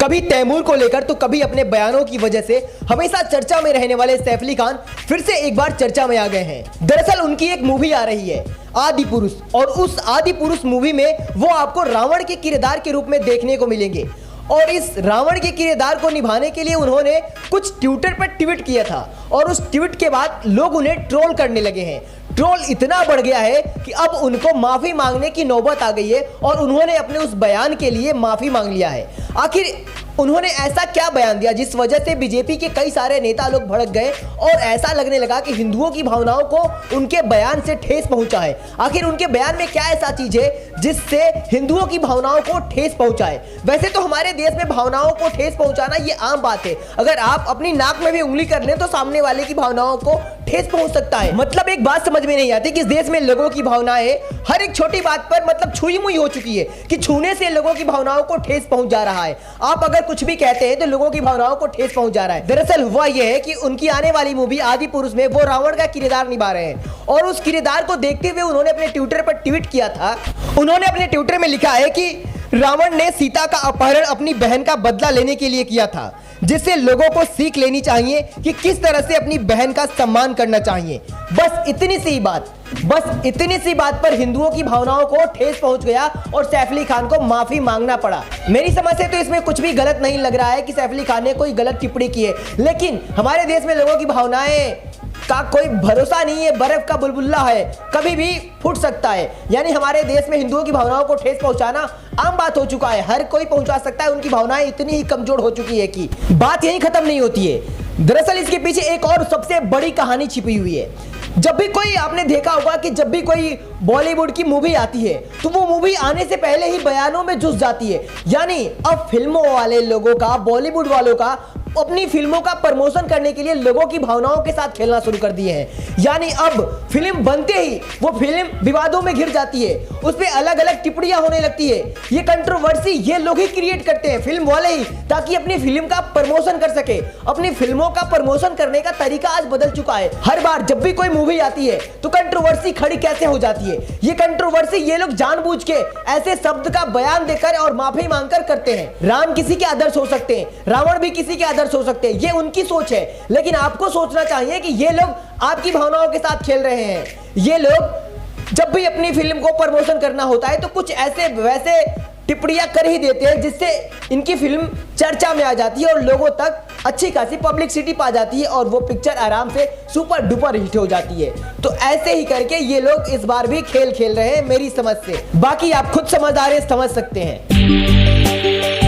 कभी तैमूर को लेकर तो कभी अपने बयानों की वजह से हमेशा चर्चा में रहने वाले सैफ अली खान फिर से एक बार चर्चा में आ गए हैं। दरअसल उनकी एक मूवी आ रही है आदि पुरुष, और उस आदि पुरुष मूवी में वो आपको रावण के किरदार के रूप में देखने को मिलेंगे। और इस रावण के किरदार को निभाने के लिए उन्होंने कुछ ट्विटर पर ट्वीट किया था, और उस ट्वीट के बाद लोग उन्हें ट्रोल करने लगे हैं। ट्रोल इतना बढ़ गया है कि अब उनको माफी मांगने की नौबत आ गई है, और उन्होंने अपने उस बयान के लिए माफी मांग लिया है। आखिर उन्होंने ऐसा क्या बयान दिया जिस वजह से बीजेपी के कई सारे नेता लोग भड़क गए और ऐसा लगने लगा कि हिंदुओं की भावनाओं को उनके बयान से ठेस पहुंचा है। आखिर उनके बयान में क्या ऐसा चीज है जिससे हिंदुओं की भावनाओं को ठेस पहुंचा है? वैसे तो हमारे देश में भावनाओं को ठेस पहुंचाना ये आम बात है। अगर आप अपनी नाक में भी उंगली कर लें तो सामने वाले की भावनाओं को ठेस पहुंच सकता है। मतलब एक बात समझ में नहीं आती कि इस देश में लोगों की भावनाएं हर एक छोटी बात पर मतलब छुई मुई हो चुकी है कि छूने से लोगों की भावनाओं को ठेस पहुंच जा रहा है। आप अगर कुछ भी कहते हैं तो लोगों की भावनाओं को ठेस पहुंच जा रहा है। दरअसल हुआ यह है कि उनकी आने वाली मूवी आदि पुरुष में वो रावण का किरदार निभा रहे हैं, और उस किरदार को देखते हुए उन्होंने अपने ट्विटर पर ट्वीट किया था। उन्होंने अपने ट्विटर में लिखा है कि रावण ने सीता का अपहरण अपनी बहन का बदला लेने के लिए किया था, जिससे लोगों को सीख लेनी चाहिए कि किस तरह से अपनी बहन का सम्मान करना चाहिए। बस इतनी सी बात पर हिंदुओं की भावनाओं को ठेस पहुंच गया और सैफ अली खान को माफी मांगना पड़ा। मेरी समझ से तो इसमें कुछ भी गलत नहीं लग रहा है कि सैफ अली खान ने कोई गलत टिप्पणी की है, लेकिन हमारे देश में लोगों की भावनाएं का कोई भरोसा नहीं है। बर्फ का बुलबुला है, कभी भी फूट सकता है। यानी हमारे देश में हिंदुओं की भावनाओं को ठेस पहुंचाना आम बात हो चुका है। हर कोई पहुंचा सकता है। उनकी भावनाएं इतनी ही कमजोर हो चुकी है कि बात यहीं खत्म नहीं होती है। दरअसल इसके पीछे एक और सबसे बड़ी कहानी छिपी हुई है। जब भी कोई, आपने देखा होगा कि जब भी कोई बॉलीवुड की मूवी आती है तो वो मूवी आने से पहले ही बयानों में घुस जाती है। यानी अब फिल्मों वाले लोगों का, बॉलीवुड वालों का अपनी फिल्मों का प्रमोशन करने के लिए लोगों की भावनाओं के साथ खेलना शुरू कर दिए हैं। यानी अब फिल्म बनते ही वो फिल्म विवादों में घिर जाती है, उस पे अलग अलग टिप्पणियां होने लगती है। ये कंट्रोवर्सी ये लोग ही क्रिएट करते हैं, फिल्म वाले ही, ताकि अपनी फिल्म का प्रमोशन कर सके। अपनी फिल्मों का प्रमोशन करने का तरीका आज बदल चुका है। हर बार जब भी कोई मूवी आती है तो कंट्रोवर्सी खड़ी कैसे हो जाती है? ये कंट्रोवर्सी ये लोग जानबूझ के ऐसे शब्द का बयान देकर और माफी मांगकर करते हैं। राम किसी के आदर्श हो सकते हैं, रावण भी किसी के आदर्श हो सकते हैं, ये उनकी सोच है। लेकिन आपको सोचना चाहिए कि ये लोग आपकी भावनाओं के साथ खेल रहे हैं। ये लोग जब भी अपनी फिल्म को प्रमोशन करना होता है तो कुछ ऐसे वैसे टिप्पणियां कर ही देते हैं जिससे इनकी फिल्म चर्चा में आ जाती है और लोगों तक अच्छी खासी पब्लिसिटी पा जाती है और वो पिक्चर आराम से सुपर डुपर हिट हो जाती है। तो ऐसे ही करके ये लोग इस बार भी खेल खेल रहे हैं मेरी समझ से। बाकी आप खुद समझदार समझ सकते हैं।